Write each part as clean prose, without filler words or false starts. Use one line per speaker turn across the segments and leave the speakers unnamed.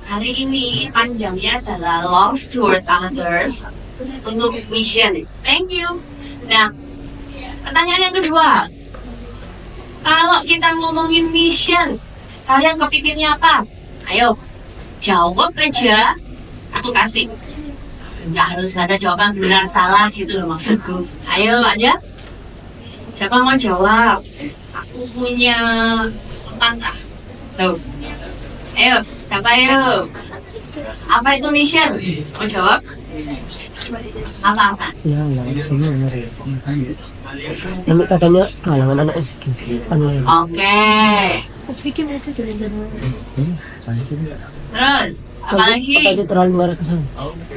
hari ini panjangnya adalah love towards others untuk mission. Thank you. Nah, pertanyaan yang kedua. Kalau kita ngomongin mission, kalian kepikirnya apa? Ayo, jawab aja. Aku kasih. Nggak harus ada jawaban benar salah gitu loh maksudku. Ayo aja. Siapa mau jawab? Aku punya pantah. Tuh. Ayo, siapa ayo? Apa itu mission? Mau jawab? Apa-apa?
Ya, nanti katanya kalangan anak SD.
Oke. Terus, apa lagi?
Apa itu terlalu luar kesan?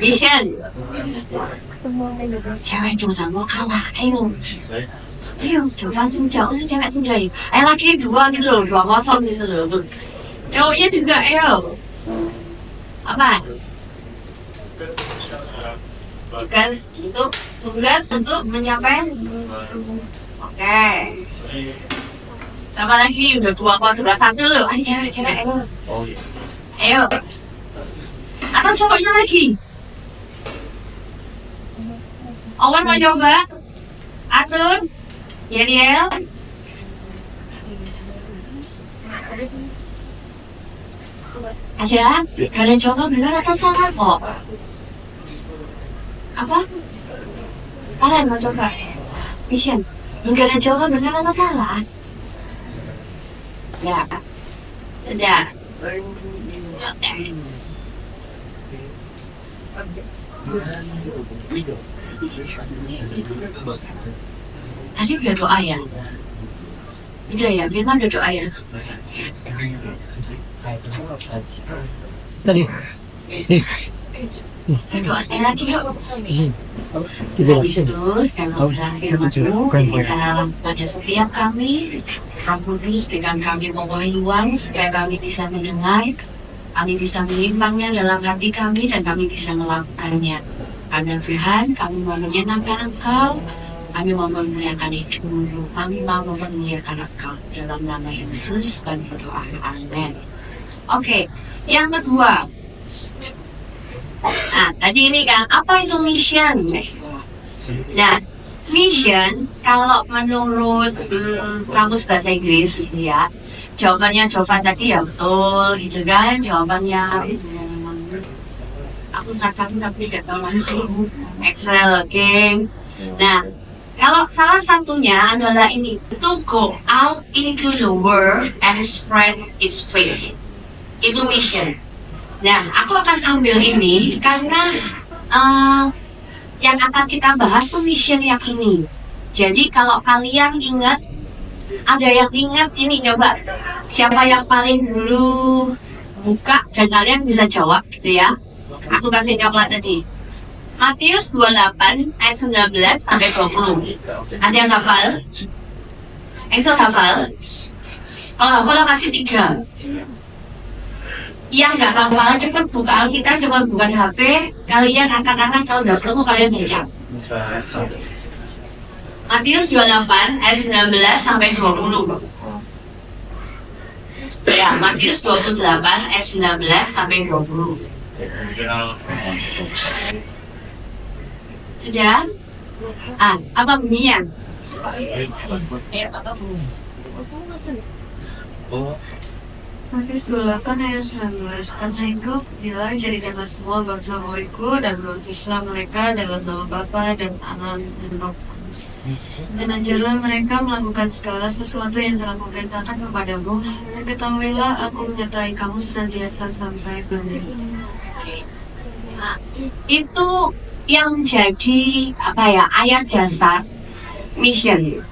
Mission. Cewek jualan mau kalah, ayo. Ayo, jualan senjata, cewek senjata. Ayo lagi dua gitu loh, 2-0 gitu loh. Cowoknya juga, ayo. Apa? Tugas untuk mencapai. Oke. Sama lagi udah 2-1 loh. Ayo cewek, ayo. Ayo. Atau cowoknya lagi. Owen mau coba? Arthur? Yeriel? Ada? Kalian coba benar atau salah kok? Apa? Kalian mau coba? Mission? Enggak ada jawaban benar atau salah? Ya. Sudah. Oke. Tadi udah doa ya? Udah ya, Firman udah doa ya?
Tadi.
Doa saya lagi yuk. Tuhan Yesus, kalau firman-Mu berbicara pada setiap kami, Roh Kudus berikan kami pengetahuan supaya kami bisa mendengar, kami bisa menyimpangnya dalam hati kami dan kami bisa melakukannya. Karena Tuhan, kami mau menyenangkan Engkau, kami mau memuliakan hidupmu, kami mau memuliakan Engkau dalam nama Yesus dan berdoa. Amin. Oke, yang kedua. Nah, tadi ini kan, apa itu mission? Nah, mission, kalau menurut kamus bahasa Inggris, gitu ya, jawabannya tadi ya betul, gitu kan, jawabannya aku kacang tapi tidak tahu mana itu Excel, oke. Nah, kalau salah satunya adalah ini, to go out into the world and spread its faith. Itu mission. Nah, aku akan ambil ini karena yang akan kita bahas tuh mission yang ini. Jadi kalau kalian ingat, ada yang ingat ini, coba siapa yang paling dulu buka dan kalian bisa jawab gitu ya. Aku kasih coklat tadi. Matius 28 ayat 19 sampai 20. Ada yang hafal? Excel hafal? Kalau hafal kasih 3. Yang nggak hafal cepat buka Alkitab, coba buka HP, kalian angkat-angkat, kalau nggak ketemu kalian baca. Matius 28 ayat 19 sampai 20. Ya, Matius 28 ayat 19 sampai 20. Sudah? Apa bunyinya? Apa bunyinya?
Matius 28 ayat 19. Karena itu, bila jadikanlah semua bangsa muridku dan bautislah mereka dalam nama Bapa dan Anak dan Roh Kudus. Dan ajarlah mereka melakukan segala sesuatu yang telah kuperintahkan kepadamu. Dan ketahuilah aku menyertai kamu senantiasa sampai akhir.
Itu yang jadi ayat dasar mission.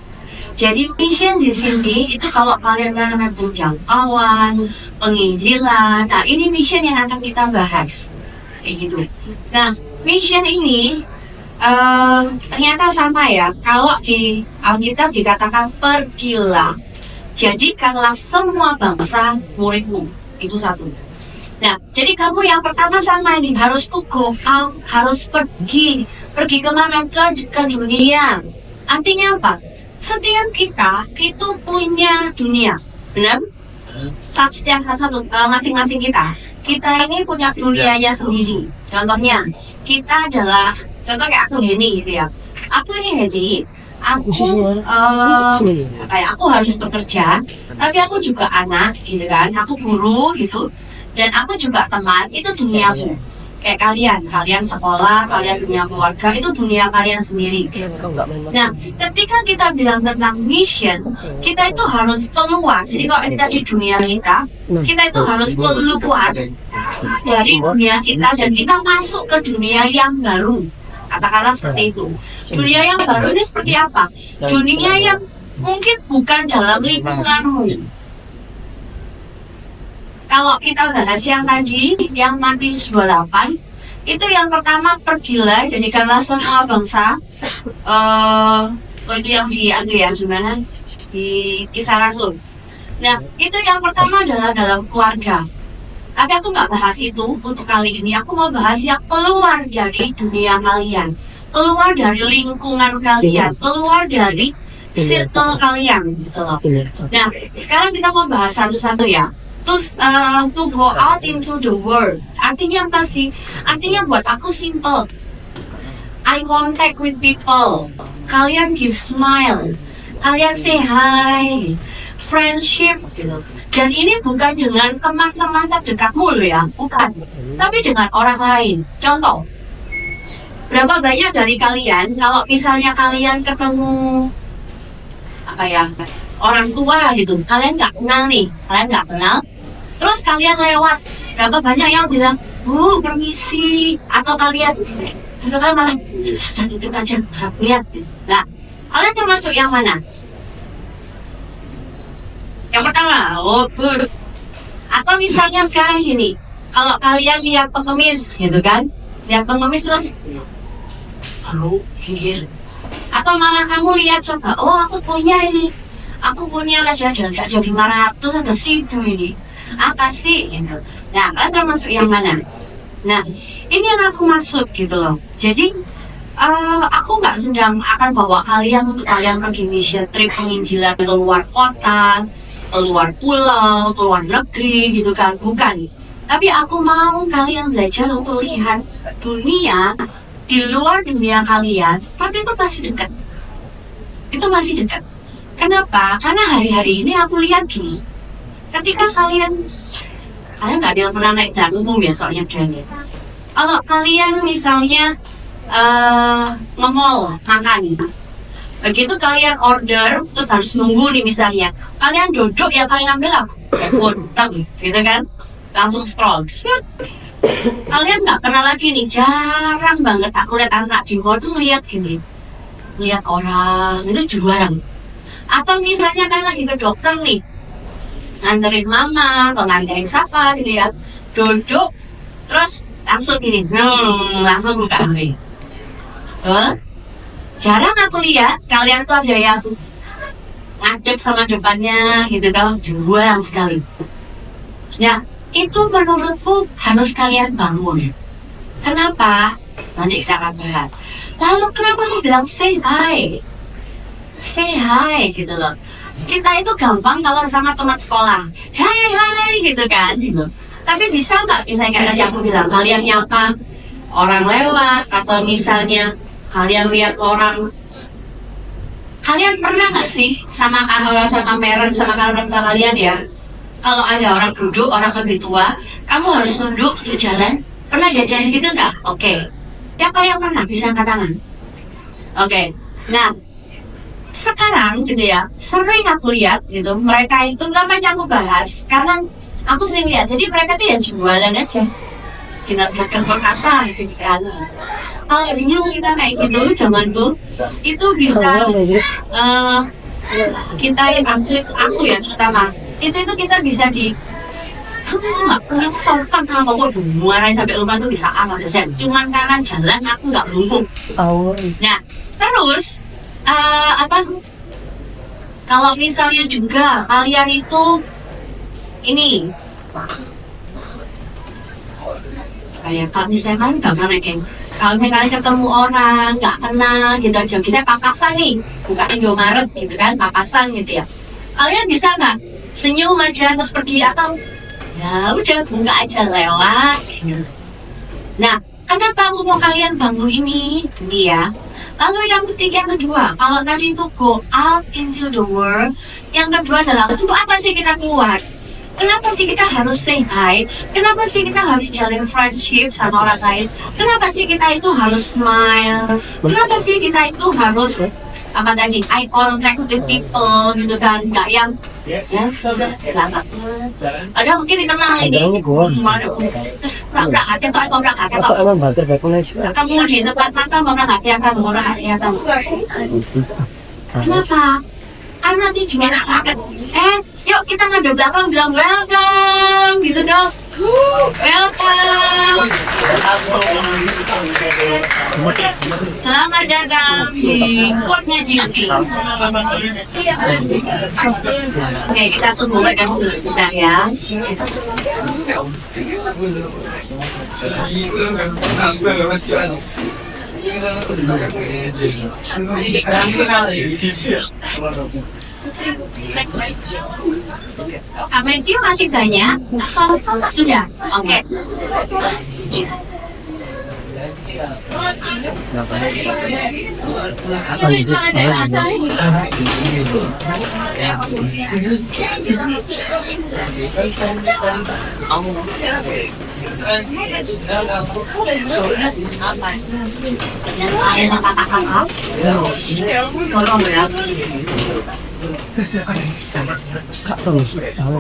Jadi mission di sini itu kalau kalian namanya penjangkauan, penginjilan. Nah, ini mission yang akan kita bahas, kayak gitu. Nah, mission ini ternyata sama ya. Kalau di Alkitab dikatakan pergilah, jadikanlah semua bangsa muridmu. Itu satu. Nah, jadi kamu yang pertama sama ini harus go out, harus pergi kemana? Ke dunia. Artinya apa? Setiap kita itu punya dunia, benar? Setiap satu masing-masing kita kita ini punya dunianya sendiri. Contohnya, kita adalah, contoh kayak aku Henny gitu ya. Aku ini Henny, aku kayak aku harus bekerja, tapi aku juga anak, gitu kan. Aku guru gitu, dan aku juga teman. Itu duniaku. Kayak kalian sekolah, kalian punya keluarga, itu dunia kalian sendiri. Nah, ketika kita bilang tentang mission, kita itu harus keluar. Jadi kalau kita di dunia kita itu harus keluar dari dunia kita dan kita masuk ke dunia yang baru. Katakanlah seperti itu. Dunia yang baru ini seperti apa? Dunia yang mungkin bukan dalam lingkunganmu. Kalau kita bahas yang tadi, yang Matius 28, itu yang pertama, pergilah, jadikanlah semua bangsa. Itu yang di ya, gimana? Di Kisah Rasul. Nah, itu yang pertama adalah dalam keluarga. Tapi aku nggak bahas itu untuk kali ini. Aku mau bahas yang keluar dari dunia kalian. Keluar dari lingkungan kalian. Keluar dari circle kalian. Gitu loh. Nah, sekarang kita mau bahas satu-satu ya. To go out into the world. Artinya apa sih? Artinya buat aku simple. Eye contact with people. Kalian give smile. Kalian say hi. Friendship gitu. Dan ini bukan dengan teman-teman terdekatmu loh ya, bukan. Tapi dengan orang lain. Contoh, berapa banyak dari kalian kalau misalnya kalian ketemu orang tua gitu, kalian nggak kenal nih, terus kalian lewat, berapa banyak yang bilang, permisi, atau kalian malah lanjut aja, bisa lihat. Nah, kalian termasuk yang mana? Yang pertama, good. Atau misalnya sekarang gini, kalau kalian lihat pengemis, gitu kan, lihat pengemis terus, pinggir. Atau malah kamu lihat coba, aku punya ini. Aku punya jadi 500 atau 1000 ini. Apa sih? Gitu. Nah, kalian termasuk yang mana? Nah, ini yang aku maksud gitu loh. Jadi, aku nggak sedang akan bawa kalian untuk kalian pergi mission trip penginjilan ke luar kota, ke luar pulau, ke luar negeri gitu kan. Bukan. Tapi aku mau kalian belajar untuk lihat dunia di luar dunia kalian, tapi itu masih dekat. Itu masih dekat. Kenapa? Karena hari-hari ini aku lihat gini, ketika kalian nggak ada yang pernah naik jalan umum ya soalnya jalannya. Kalau kalian misalnya nge-mall makan, begitu kalian order terus harus nunggu nih misalnya, kalian duduk ya kalian ambil phone, gitu kan, langsung scroll. Shoot. Kalian nggak pernah lagi nih, jarang banget aku lihat anak di mall tuh ngeliat gini, lihat orang itu jarang. Atau misalnya kan lagi ke dokter nih, nganterin mama atau nganterin siapa gitu ya, duduk terus langsung gini, langsung buka HP. Jarang aku lihat kalian tuh ada yang ngadep sama depannya gitu kan, jarang sekali. Ya, itu menurutku harus kalian bangun. Kenapa? Nanti kita akan bahas. Lalu kenapa lu bilang say hi? Say hi gitu loh. Kita itu gampang kalau sama teman sekolah, hai gitu kan gitu. Tapi bisa nggak, misalnya tadi aku bilang, kalian nyapa orang lewat, atau misalnya kalian lihat orang, kalian pernah nggak sih sama orang sama parent sama orang tua kalian ya, kalau ada orang duduk, orang lebih tua, kamu harus duduk untuk jalan. Pernah diajarin gitu nggak? Oke. Siapa yang pernah bisa angkat tangan? Oke. Nah, sekarang gitu ya, sering aku lihat gitu, mereka itu namanya aku bahas karena aku sering lihat, jadi mereka tuh ya jualan aja, dagang perkasa gitu kan. Kalau dulu kita kayak gitu, zamanku itu bisa kita yang aku ya terutama itu kita bisa di kamu tuh nggak pernah sopan sama aku, dimarahin sampai rumah tuh bisa A sampai Z, cuman karena jalan aku nggak lumpuh. Nah terus kalau misalnya juga kalian itu ini kayak kalau misalnya kalian nggak pernah kalau kalian ketemu orang nggak kenal gitu aja, misalnya papasan nih, buka Indomaret gitu kan, papasan gitu ya, kalian bisa nggak senyum aja terus pergi, atau Ya udah buka aja lewat. Nah, kenapa aku mau kalian bangun ini? Ini ya. Lalu yang ketiga, yang kedua, kalau tadi itu go out into the world, yang kedua adalah untuk apa sih kita keluar? Kenapa sih kita harus say hi? Kenapa sih kita harus jalin friendship sama orang lain? Kenapa sih kita itu harus smile? Kenapa sih kita itu harus apa tadi eye contact with people gitu kan, nggak yang ya sudah selamat. Ada mungkin dikenal ini terus prak hati atau prak hati atau
emang banter baik mulai
ketemu di tempat mata prak hati akan orang hati atau kenapa? Karena tujuan rakyat. Yuk kita ngadep belakang bilang welcome gitu dong. Welcome. Selamat datang di courtnya GC. Oke, kita tunggu mereka dulu sebentar ya. Ametio masih banyak? Sudah? Oke.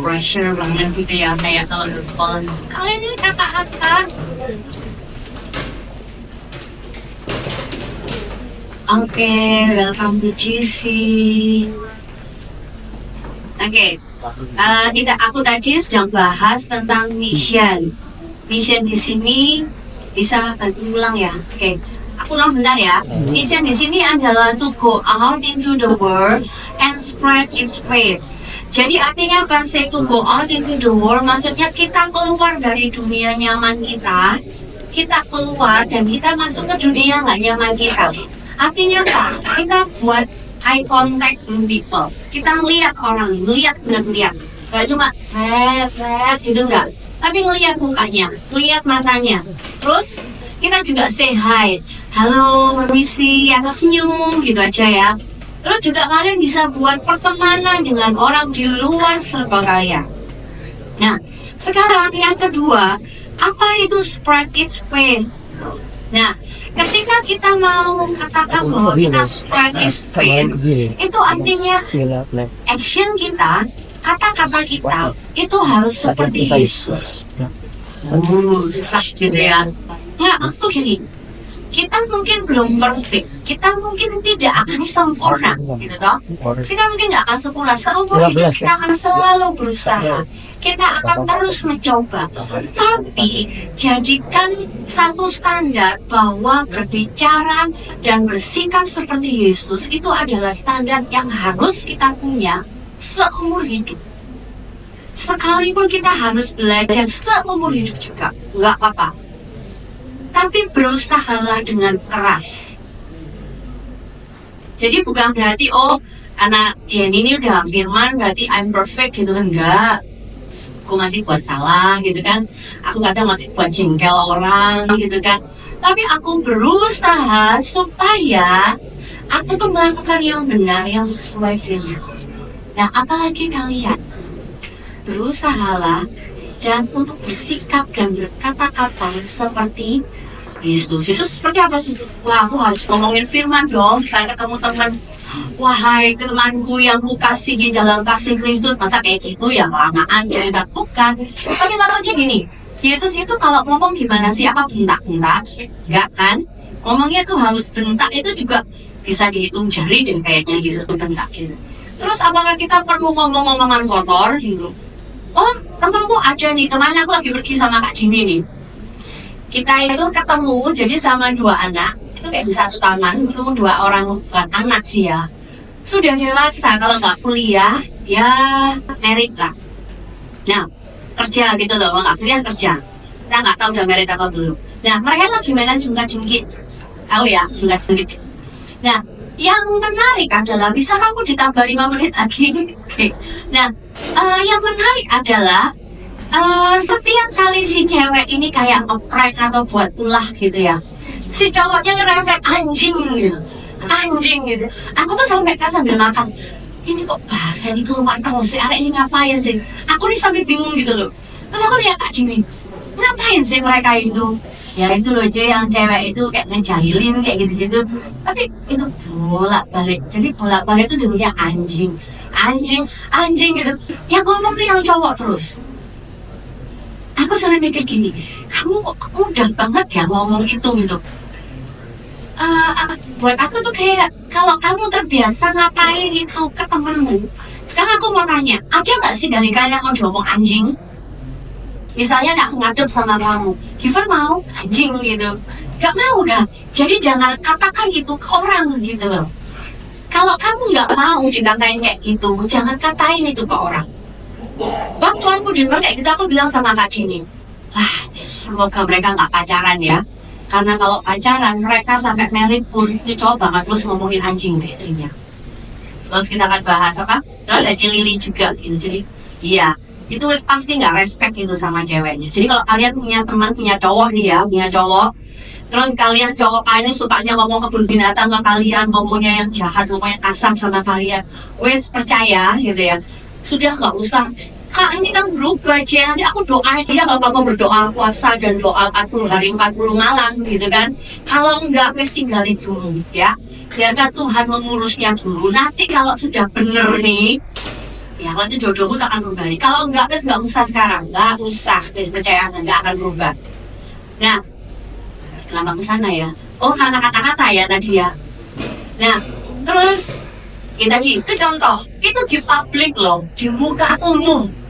Pressure banget gitu ya, kayak kalau di sekolah. Kalian ini kakak-kakak. Oke, welcome to GC. Oke, aku tadi sedang bahas tentang mission. Mission di sini bisa bantu ulang ya. Oke, aku ulang sebentar ya. Mission di sini adalah to go out into the world and spread its faith. Jadi artinya apa sih to go out into the world? Maksudnya kita keluar dari dunia nyaman kita keluar dan kita masuk ke dunia nggak nyaman kita. Artinya apa? Kita buat eye contact with people. Kita ngeliat orang, benar-benar. Gak cuma set gitu enggak. Tapi ngeliat mukanya, ngeliat matanya. Terus kita juga say hi, halo, permisi, atau senyum gitu aja ya. Terus juga kalian bisa buat pertemanan dengan orang di luar circle kalian. Nah, sekarang yang kedua, apa itu spread its faith? Nah, ketika kita mau katakan bahwa kita spread its faith, itu artinya action kita, kata-kata kita itu harus seperti Yesus. Susah gitu ya. Nggak, maksudku gini, kita mungkin belum perfect, kita mungkin tidak akan sempurna, gitu toh. Kita mungkin nggak akan sempurna, seumur hidup kita akan selalu berusaha. Kita akan terus mencoba, tapi jadikan satu standar bahwa berbicara dan bersikap seperti Yesus itu adalah standar yang harus kita punya seumur hidup. Sekalipun kita harus belajar seumur hidup juga, nggak apa-apa. Tapi berusahalah dengan keras. Jadi bukan berarti, oh anak Dian ini udah firman berarti I'm perfect gitu kan, enggak. Aku masih buat salah gitu kan, aku kadang masih buat jengkel orang gitu kan, tapi aku berusaha supaya aku tuh melakukan yang benar, yang sesuai firman. Nah, apalagi kalian berusahalah dan untuk bersikap dan berkata-kata seperti Yesus. Yesus seperti apa sih? Wah, aku harus ngomongin firman dong. Saya ketemu teman, wahai temanku yang ku kasihi dalam kasih Kristus, masa kayak gitu ya kelamaan ya, bukan. Tapi maksudnya gini, Yesus itu kalau ngomong gimana sih? Apa bentak-bentak? Enggak kan? Ngomongnya tuh harus bentak, itu juga bisa dihitung jari deh kayaknya Yesus tuh bentak gitu. Terus apakah kita perlu ngomong-ngomongan kotor gitu? Oh, temanku ada nih, kemana aku lagi pergi sama Kak Dini nih. Kita itu ketemu jadi sama dua anak, itu kayak di satu taman, ketemu dua orang, bukan anak sih ya, sudah dewasa, kalau nggak kuliah ya merit lah. Nah, kerja gitu loh, kalau nggak kuliah kerja, kita nggak tahu udah merit apa belum. Nah, mereka lagi mainan jungkat-jungkit, tahu ya jungkat-jungkit. Nah, yang menarik adalah, bisa aku ditambah 5 menit lagi? Nah, yang menarik adalah Setiap kali si cewek ini kayak ngeprank atau buat ulah gitu ya, si cowoknya ngerefleks anjing gitu, anjing gitu. Aku tuh sampai kan sambil makan, ini kok bahasa ini keluar terus sih, arek ini ngapain sih? Aku nih sampai bingung gitu loh. Terus aku lihat Kak Jimmy, ngapain sih mereka itu? Ya itu loh yang cewek itu kayak ngejahilin kayak gitu-gitu. Tapi itu bolak-balik. Jadi bolak-balik itu dulunya anjing, anjing, anjing gitu. Yang ngomong tuh yang cowok terus. Aku sampai mikir gini, kamu kok mudah banget ya ngomong itu gitu. Buat aku tuh kayak kalau kamu terbiasa ngapain itu ke temenmu, sekarang aku mau tanya, ada nggak sih dari kalian yang mau diomong anjing? Misalnya aku ngadep sama kamu, Giver mau anjing gitu, gak mau kan? Jadi jangan katakan itu ke orang gitu loh. Kalau kamu nggak mau dikatain kayak gitu, jangan katain itu ke orang. Waktu aku dengar kayak gitu, aku bilang sama Kak Jini, wah semoga mereka nggak pacaran ya. Karena kalau pacaran, mereka sampai married pun, itu cowok bakal terus ngomongin anjing ke istrinya. Terus kita akan bahas apa? Terus ada Cilili juga gitu. Jadi iya, itu pasti nggak respect itu sama ceweknya. Jadi kalau kalian punya teman, punya cowok nih ya, punya cowok, terus kalian cowok kalian sukanya ngomong kebun binatang ke kalian, ngomongnya yang jahat, ngomongnya kasar sama kalian, wes percaya gitu ya, sudah nggak usah. Kak ini kan berubah aja, nanti aku doa dia kalau kamu berdoa puasa dan doa 40 hari 40 malam gitu kan. Kalau enggak wes tinggalin dulu ya, biarkan Tuhan mengurusnya dulu. Nanti kalau sudah bener nih, ya kalau itu jodohmu tak akan berubah. Kalau enggak wes nggak usah sekarang, nggak usah, wes percaya nggak akan berubah. Nah, kenapa ke sana ya? Oh karena kata-kata ya tadi ya. Nah, terus ya tadi itu contoh, itu di publik loh, di muka umum.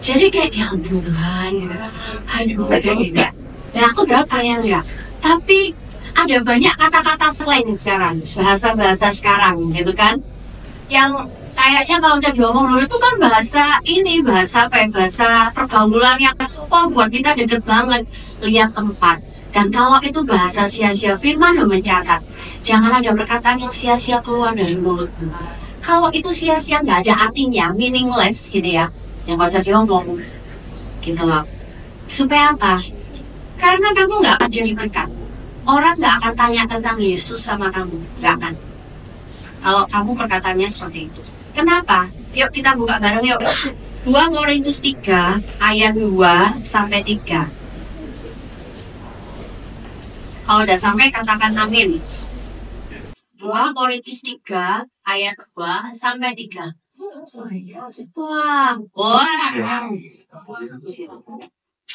Jadi kayak ya ampun Tuhan gitu. Aduh gitu. Dan aku berapa ya enggak. Tapi ada banyak kata-kata slang sekarang, bahasa-bahasa sekarang gitu kan. Yang kayaknya kalau kita diomong dulu itu kan bahasa ini, bahasa apa ya, bahasa pergaulan yang buat kita deket banget, lihat tempat. Dan kalau itu bahasa sia-sia, Firman mencatat, jangan ada perkataan yang sia-sia keluar dari mulutmu. Kalau itu sia-sia nggak ada artinya, meaningless gitu ya, yang nggak usah diomong gitu loh. Supaya apa? Karena kamu nggak akan jadi berkat. Orang nggak akan tanya tentang Yesus sama kamu, nggak akan. Kalau kamu perkataannya seperti itu. Kenapa? Yuk kita buka bareng yuk. 2 Korintus 3 ayat 2 sampai 3. Kalau udah sampai katakan amin. 2 Korintus 3 ayat 2 sampai 3. Wah.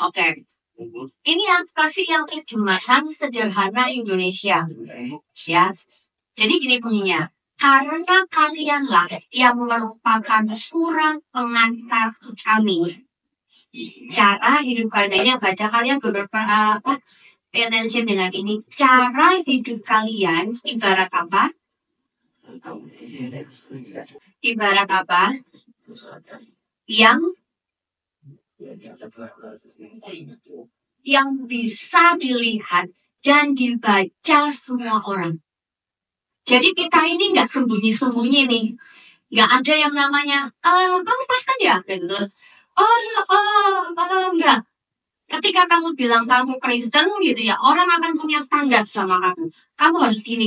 Oke. Ini aku kasih yang terjemahan sederhana Indonesia. Ya. Jadi gini bunyinya. Karena kalianlah yang merupakan surat pengantar kami. Cara hidup kalian baca kalian beberapa pay attention dengan ini. Cara hidup kalian ibarat apa? Ibarat apa? Yang bisa dilihat dan dibaca semua orang. Jadi kita ini nggak sembunyi-sembunyi nih. Nggak ada yang namanya, kamu Kristen ya? Gitu. Terus, enggak. Ketika kamu bilang kamu Kristen gitu ya, orang akan punya standar sama kamu. Kamu harus gini.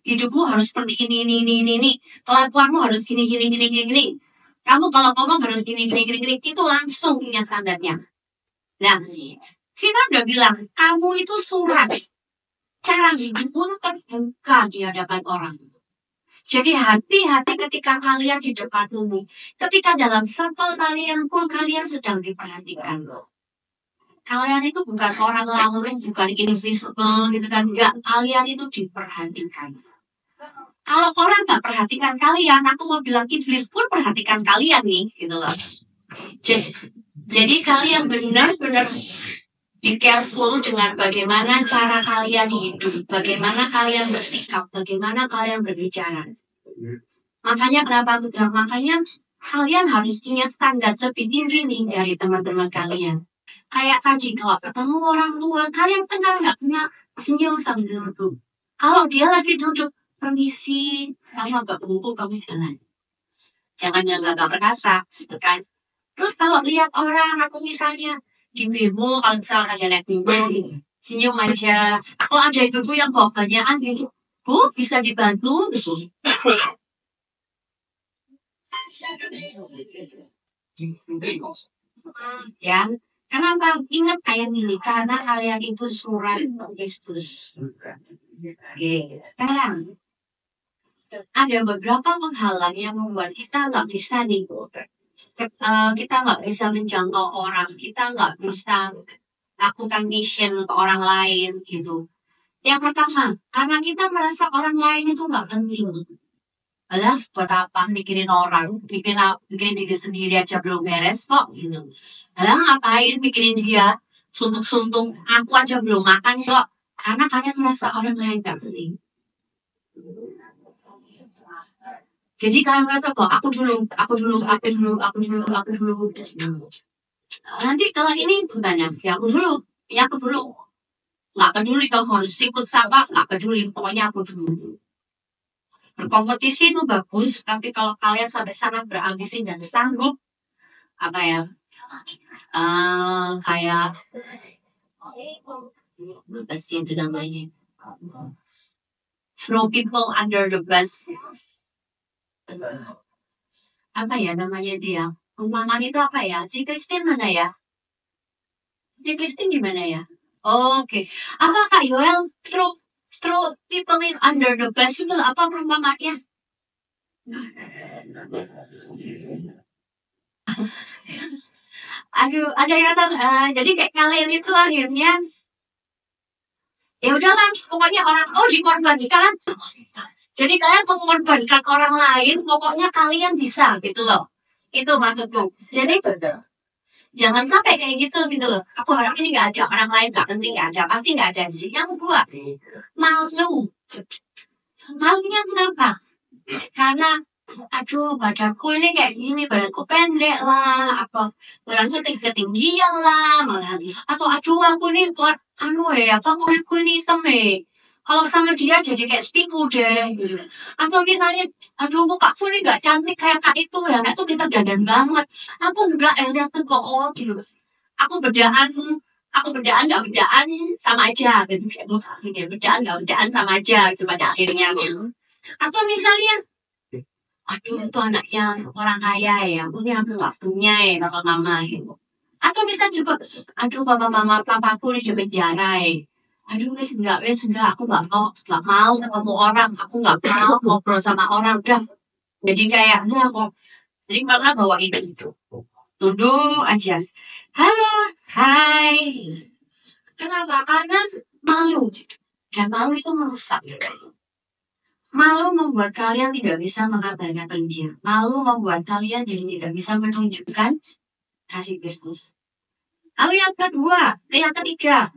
Hidupmu harus seperti ini. Kelakuanmu harus gini. Kamu kalau ngomong harus gini. Itu langsung punya standarnya. Nah, kita udah bilang, kamu itu surat. Cara hidupmu terbuka di hadapan orang. Jadi hati-hati ketika kalian di depan umum. Ketika dalam circle kalian pun kalian sedang diperhatikan. Kalian itu bukan orang lain, bukan invisible gitu kan. Enggak, kalian itu diperhatikan. Kalau orang nggak perhatikan kalian, aku mau bilang iblis pun perhatikan kalian nih, gitu loh. Jadi kalian benar-benar be careful dengan bagaimana cara kalian hidup, bagaimana kalian bersikap, bagaimana kalian berbicara. Makanya kenapa aku bilang, makanya kalian harus punya standar lebih tinggi nih dari teman-teman kalian. Kayak tadi kalau ketemu orang tua, kalian kenal nggak punya senyum sambil duduk. Kalau dia lagi duduk, permisi, kamu agak bungkuk, kamu jalan. Jangan yang gak perkasa, gitu kan. Terus kalau lihat orang, aku misalnya di bemo, kalau misalnya ada naik bemo, senyum aja. Kalau ada ibu yang bawa banyakan gitu, Bu, bisa dibantu gitu. Ya, kenapa? Ingat ayat ini, karena kalian itu surat Kristus. Oke, sekarang ada beberapa penghalang yang membuat kita nggak bisa nih, kita nggak bisa menjangkau orang, kita nggak bisa lakukan mission ke orang lain gitu. Yang pertama, karena kita merasa orang lain itu nggak penting. Alah, buat apa mikirin orang, mikirin diri sendiri aja belum beres kok gitu. Alah, ngapain mikirin dia, suntuk-suntuk, aku aja belum makan kok. Karena kalian merasa orang lain gak penting. Jadi kalian merasa kok, aku dulu. Nanti kalau ini gimana? Ya aku dulu. Gak peduli kalau harus ikut sama, gak peduli. Pokoknya aku dulu. Berkompetisi itu bagus, tapi kalau kalian sampai sangat berambisi dan sanggup, kayak apa sih itu namanya? Throw people under the bus. Apa ya namanya dia? Umpamaan itu apa ya? Si Christine mana ya? Si Christine gimana ya? Oke. Apa Kak Yoel throw people in under the bus itu apa perumpamaannya? Aduh, ada yang tahu. Jadi kayak kalian itu akhirnya ya udahlah, pokoknya orang dikorbankan. Jadi kalian mengorbankan orang lain, pokoknya kalian bisa gitu loh. Itu maksudku. Jadi jangan sampai kayak gitu loh. Aku harap ini nggak ada orang lain, nggak penting, nggak ada, pasti nggak ada di sini. Yang kedua, malu. Malunya kenapa? Karena aduh badanku ini kayak gini, badanku pendek lah, atau badanku ketinggian lah, malah atau aduh aku ini kulitku ini hitam kalau sama dia jadi kayak spiku deh gitu. Atau misalnya aduh mukaku ini gak cantik kayak kak itu ya, nah itu kita dandan banget, aku enggak lihat kok gitu, aku bedaan gak bedaan sama aja gitu, kayak bedaan gak bedaan sama aja gitu pada akhirnya gitu. Atau misalnya aduh itu anaknya orang kaya ya, ini aku gak punya ya papa mama gitu. Atau bisa juga aduh papaku ini di penjara aduh wes enggak aku gak mau ketemu orang, aku gak mau ngobrol sama orang, udah jadi kayak kok jadi malah bawa itu duduk aja, halo hai, kenapa? Karena malu, dan malu itu merusak. Malu membuat kalian tidak bisa mengabarkan Injil. Malu membuat kalian jadi tidak bisa menunjukkan kasih Kristus. Lalu yang ketiga.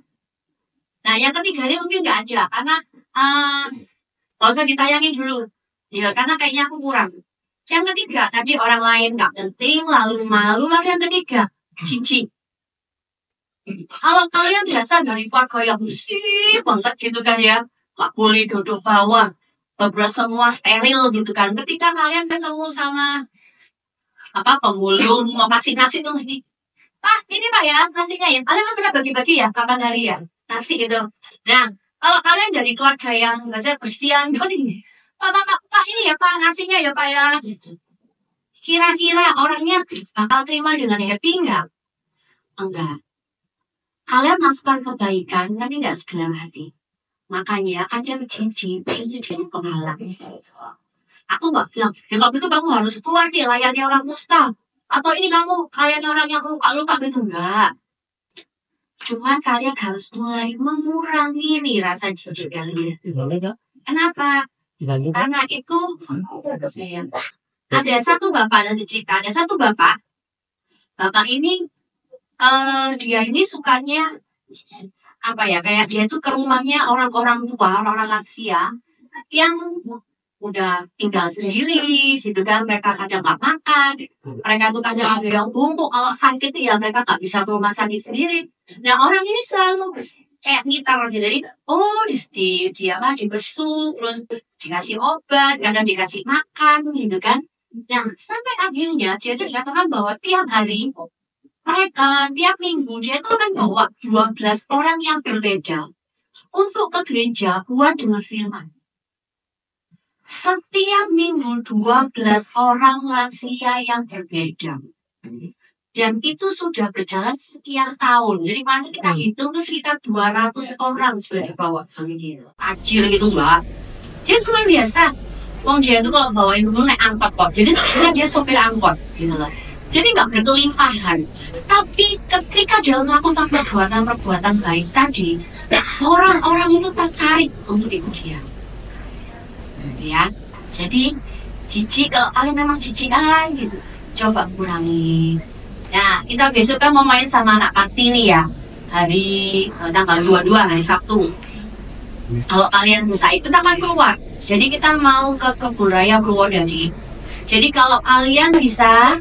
Nah, yang ketiga ini mungkin nggak ada, karena nggak usah ditayangin dulu. Ya, karena kayaknya aku kurang. Yang ketiga, tadi orang lain nggak penting, lalu malu. Lalu yang ketiga, cici. Kalau kalian biasa dari keluarga yang bersih banget gitu kan ya, nggak boleh duduk bawah. Beberapa semua steril gitu kan. Ketika kalian ketemu sama pemulung mau vaksinasi tuh mesti, Pak ini Pak ya nasinya ya. Kalian kan pernah bagi-bagi ya kapan hari ya nasi gitu. Nah kalau kalian dari keluarga yang nggak bersihan gitu gini, Pak ini ya Pak nasinya ya Pak ya. Kira-kira orangnya bakal terima dengan happy nggak? Enggak. Kalian melakukan kebaikan tapi nggak segenap hati. Makanya ada cici itu jadi penghalang. Aku nggak bilang, ya kalau gitu kamu harus keluar nih layani orang musta. Atau ini kamu layani orang yang luka gitu, enggak. Cuma kalian harus mulai mengurangi nih rasa jijik kalian. Kenapa? Karena itu ada satu bapak nanti cerita, ada satu bapak. Bapak ini dia ini sukanya kayak dia tuh ke rumahnya orang-orang tua, orang-orang lansia yang udah tinggal sendiri gitu kan, mereka kadang nggak makan, mereka tuh kadang ada yang bungkuk, kalau sakit tuh ya mereka nggak bisa ke rumah sakit sendiri. Nah orang ini selalu kayak ngitar aja dari dibesuk, terus dikasih obat, kadang dikasih makan gitu kan. Nah, sampai akhirnya dia tuh dikatakan bahwa tiap hari, mereka tiap minggu dia tuh akan bawa 12 orang yang berbeda untuk ke gereja buat dengar firman. Setiap minggu 12 orang lansia yang berbeda. Dan itu sudah berjalan sekian tahun. Jadi mana kita hitung tuh sekitar 200 orang sudah dibawa sama dia. Tajir gitu mbak. Dia cuma biasa. Wong dia itu kalau bawain dulu naik angkot kok. Jadi sebenarnya dia sopir angkot gitu loh. Jadi nggak berkelimpahan. Tapi ketika dia melakukan perbuatan-perbuatan baik tadi, orang-orang itu tertarik untuk ikut dia. Gitu ya. Jadi jijik, kalau kalian memang jijikan gitu, coba kurangi. Nah, kita besok kan mau main sama anak Kartini ya. Hari tanggal 22 hari Sabtu. Kalau kalian bisa ikut akan keluar. Jadi kita mau ke Kebun Raya Purwodadi. Jadi kalau kalian bisa,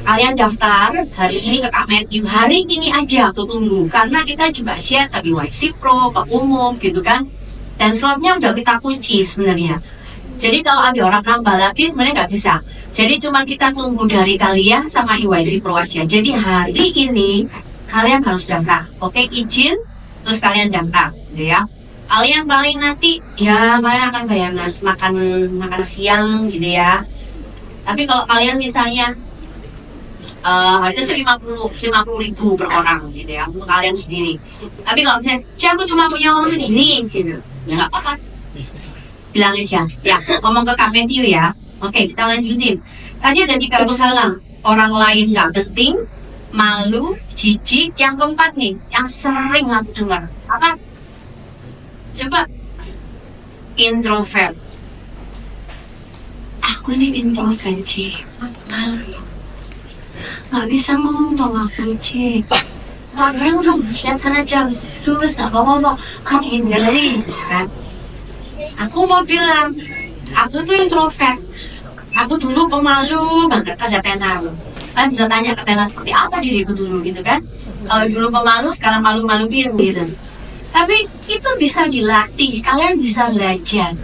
kalian daftar hari ini ke Kak Matthew. Hari ini aja aku tunggu. Karena kita juga share ke YC Pro, ke umum gitu kan. Dan slotnya udah kita kunci sebenarnya. Jadi kalau ada orang nambah lagi sebenarnya nggak bisa. Jadi cuma kita tunggu dari kalian sama EYC Pro aja. Jadi hari ini kalian harus daftar. Oke, izin, terus kalian daftar, gitu ya. Kalian paling nanti ya kalian akan bayar makan siang gitu ya. Tapi kalau kalian misalnya harganya 50 ribu per orang gitu ya untuk kalian sendiri. Tapi kalau misalnya, aku cuma punya uang sendiri gitu, ya nggak apa-apa. Bilang aja, ya ngomong ke Kak Matthew ya. Oke, kita lanjutin. Tadi ada 3 penghalang. Orang lain nggak penting, malu, jijik. Yang keempat nih, yang sering aku dengar. Apa? Coba. Introvert. Aku ini introvert, Cik. Malu. Nggak bisa ngomong aku, Cik. Orang udah lihat sana aja. Terus nggak mau ngomong. Kamu hindari. Kan? Aku mau bilang, aku tuh introvert. Aku dulu pemalu banget, ada Tena. Kan bisa tanya ke Tena seperti apa diriku dulu gitu kan. Kalau dulu pemalu, sekarang malu-maluin gitu. Tapi itu bisa dilatih, kalian bisa belajar.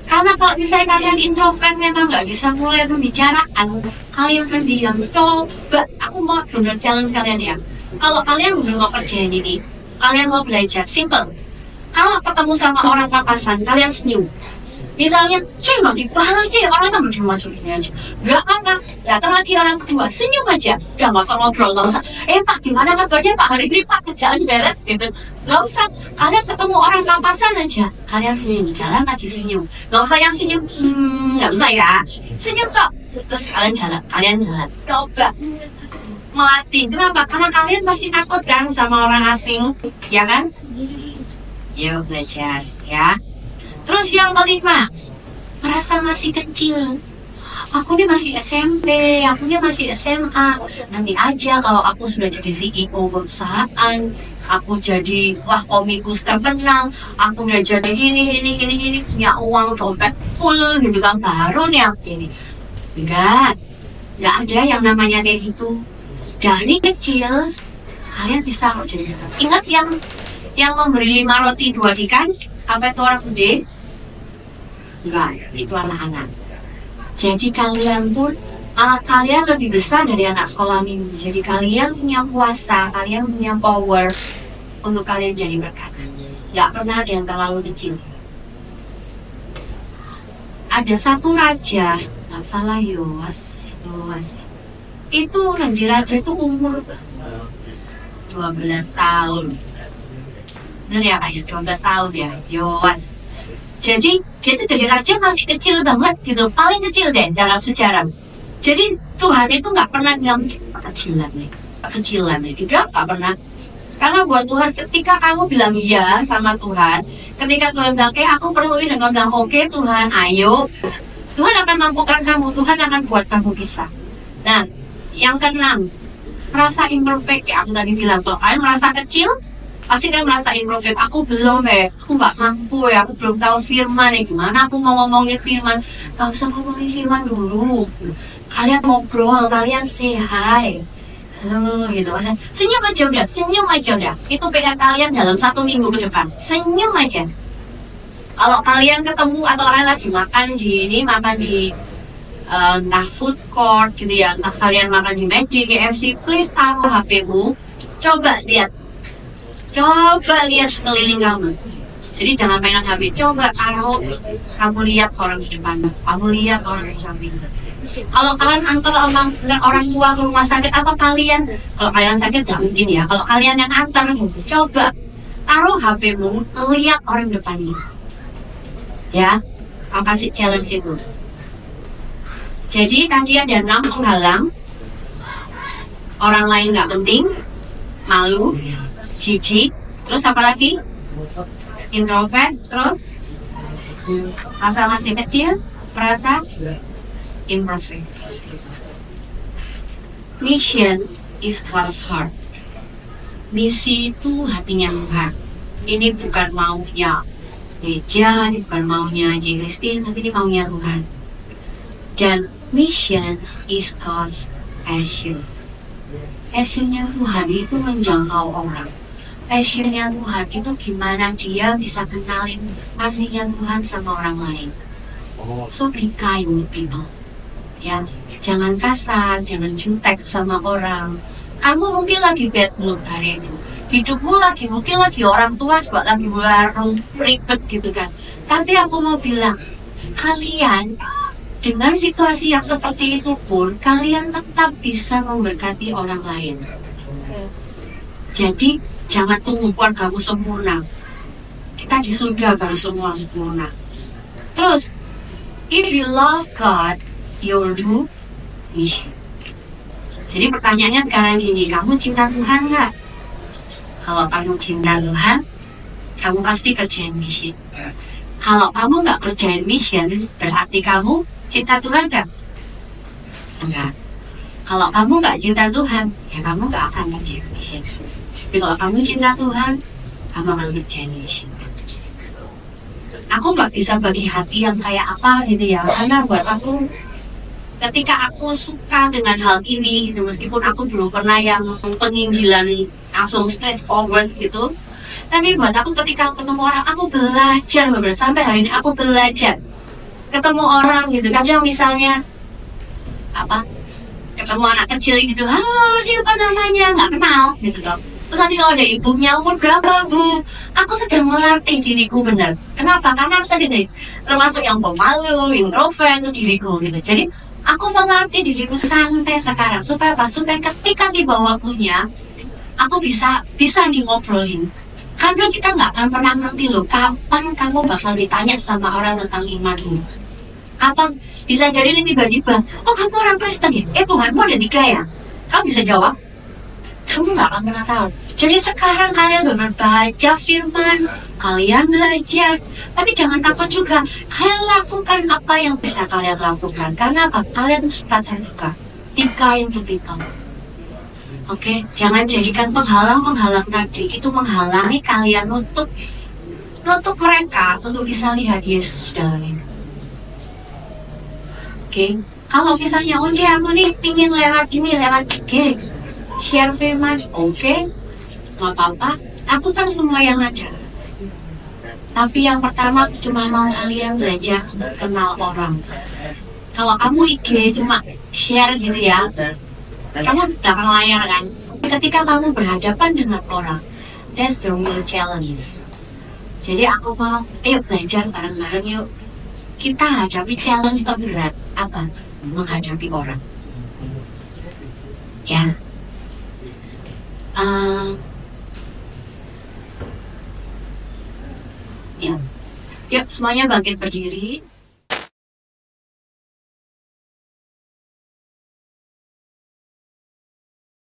Karena kalau misalnya kalian introvert memang nggak bisa mulai pembicaraan, kalian pendiam. Coba, aku mau bener challenge kalian ya. Kalau kalian udah mau kerjain ini, kalian mau belajar, simple. Kalau ketemu sama orang papasan, kalian senyum. Misalnya, cuy nggak dibalas sih, orang kan berdua gini aja. Nggak apa-apa, datang lagi orang kedua, senyum aja. Udah nggak usah ngobrol, nggak usah. Pak, gimana kabarnya Pak hari ini Pak, kerjaan beres gitu. Nggak usah, kalian ketemu orang papasan aja. Kalian senyum, jalan lagi senyum. Nggak usah yang senyum, nggak usah ya. Senyum kok. Terus kalian jalan. Coba melatih. Kenapa? Karena kalian pasti takut kan sama orang asing, ya kan? Yuk belajar, ya. Terus yang kelima, merasa masih kecil. Aku ini masih SMP, aku ini masih SMA. Nanti aja kalau aku sudah jadi CEO perusahaan, aku jadi komikus terkenal, aku udah jadi ini, punya uang dompet full gitu kan, baru nih aku ini. Enggak ada yang namanya kayak gitu. Dari kecil, kalian bisa kok jadi. Ingat yang memberi 5 roti 2 ikan sampai itu orang gede? Enggak, itu anak-anak. Jadi kalian pun, malah kalian lebih besar dari anak sekolah minggu. Jadi kalian punya kuasa, kalian punya power untuk kalian jadi berkat. Nggak pernah ada yang terlalu kecil. Ada satu raja, nggak salah Yoas. Itu raja itu umur 12 tahun. Bener ya kayak 12 tahun ya, Yoas. Jadi dia itu jadi raja masih kecil banget gitu, paling kecil deh dalam sejarah. Jadi Tuhan itu nggak pernah bilang kecilan nih, nggak pernah. Karena buat Tuhan ketika kamu bilang iya sama Tuhan, ketika Tuhan bilang aku perlu ini, kamu bilang oke Tuhan, ayo, Tuhan akan mampukan kamu, Tuhan akan buat kamu bisa. Nah, yang keenam, merasa imperfect ya aku tadi bilang, kalau kalian merasa kecil, pasti kalian merasa introvert. Aku belum aku nggak mampu aku belum tahu firman gimana aku mau ngomongin firman. Gak usah ngomongin firman dulu, kalian ngobrol, kalian say hi, halo gitu. Senyum aja udah. Itu PR kalian dalam 1 minggu ke depan, senyum aja. Kalau kalian ketemu atau kalian lagi makan di entah food court gitu ya, entah kalian makan di McD, KFC, please taruh HP-mu, coba lihat sekeliling kamu. Jadi jangan mainan HP, coba taruh, kamu lihat orang di depan, kamu lihat orang di samping. Kalau kalian antar orang tua ke rumah sakit, atau kalau kalian sakit gak mungkin ya, kalau kalian yang antar, coba taruh HP-mu, lihat orang depannya. Ya, aku kasih challenge itu. Jadi tadi ada 6 penghalang. Orang lain nggak penting, malu, jijik, terus apa lagi? Introvert, terus rasa masih kecil, merasa imperfect. Mission is God's heart. Misi itu hatinya Tuhan. Ini bukan maunya gereja, ini bukan maunya J. Christine, tapi ini maunya Tuhan. Dan mission is God's passion. Passionnya Tuhan itu menjangkau orang. Passionnya Tuhan itu gimana dia bisa kenalin kasihnya Tuhan sama orang lain. So be kind with people. Ya, jangan kasar, jangan jutek sama orang. Kamu mungkin lagi bad mood hari itu. Hidupmu mungkin lagi orang tua juga lagi baru ribet gitu kan. Tapi aku mau bilang, kalian dengan situasi yang seperti itu pun, kalian tetap bisa memberkati orang lain. Jadi, jangan tunggu kamu sempurna. Kita di surga baru semua sempurna. Terus, if you love God, you'll do mission. Jadi pertanyaannya sekarang gini, kamu cinta Tuhan nggak? Kalau kamu cinta Tuhan, kamu pasti kerjain mission. Kalau kamu nggak kerjain mission, berarti kamu cinta Tuhan nggak? Enggak. Kalau kamu nggak cinta Tuhan, ya kamu nggak akan kerjain mission. Tapi kalau kamu cinta Tuhan, kamu akan kerjain mission. Aku nggak bisa bagi hati yang kayak apa gitu ya, karena buat aku, ketika aku suka dengan hal ini, gitu, meskipun aku belum pernah yang penginjilan langsung straightforward gitu, tapi buat aku ketika ketemu orang, aku belajar, sampai hari ini aku belajar ketemu orang gitu. Kadang misalnya ketemu anak kecil gitu, halo siapa namanya, nggak kenal gitu loh. Terus nanti kalau ada ibunya, umur berapa bu? Aku sedang melatih diriku benar. Kenapa? Karena aku tadi termasuk yang pemalu, introvert itu diriku gitu. Jadi aku melatih diriku sampai sekarang supaya apa? Supaya ketika tiba waktunya, aku bisa nih ngobrolin. Karena kita nggak akan pernah ngerti loh, kapan kamu bakal ditanya sama orang tentang imanmu. Kapan bisa jadi nih tiba-tiba, oh kamu orang Kristen ya? Tuhanmu ada 3 ya? Kamu bisa jawab? Kamu nggak akan pernah tahu. Jadi sekarang kalian benar baca firman, kalian belajar, tapi jangan takut juga. Kalian lakukan apa yang bisa kalian lakukan. Karena apa? Kalian itu sempat terbuka. Tika yang people. Oke, jangan jadikan penghalang tadi itu menghalangi kalian untuk mereka untuk bisa lihat Yesus dalam hidup. Oke, kalau misalnya aku nih pingin lewat IG, share firman, oke, nggak apa-apa. Aku kan semua yang ada. Tapi yang pertama aku cuma mau kalian belajar untuk kenal orang. Kalau kamu IG cuma share gitu ya, kamu belakang layar kan. Ketika kamu berhadapan dengan orang, that's the real challenge. Jadi aku mau, ayo belajar bareng-bareng yuk. Kita hadapi challenge terberat apa? Menghadapi orang. Ya. Ya. Yuk semuanya bangkit berdiri.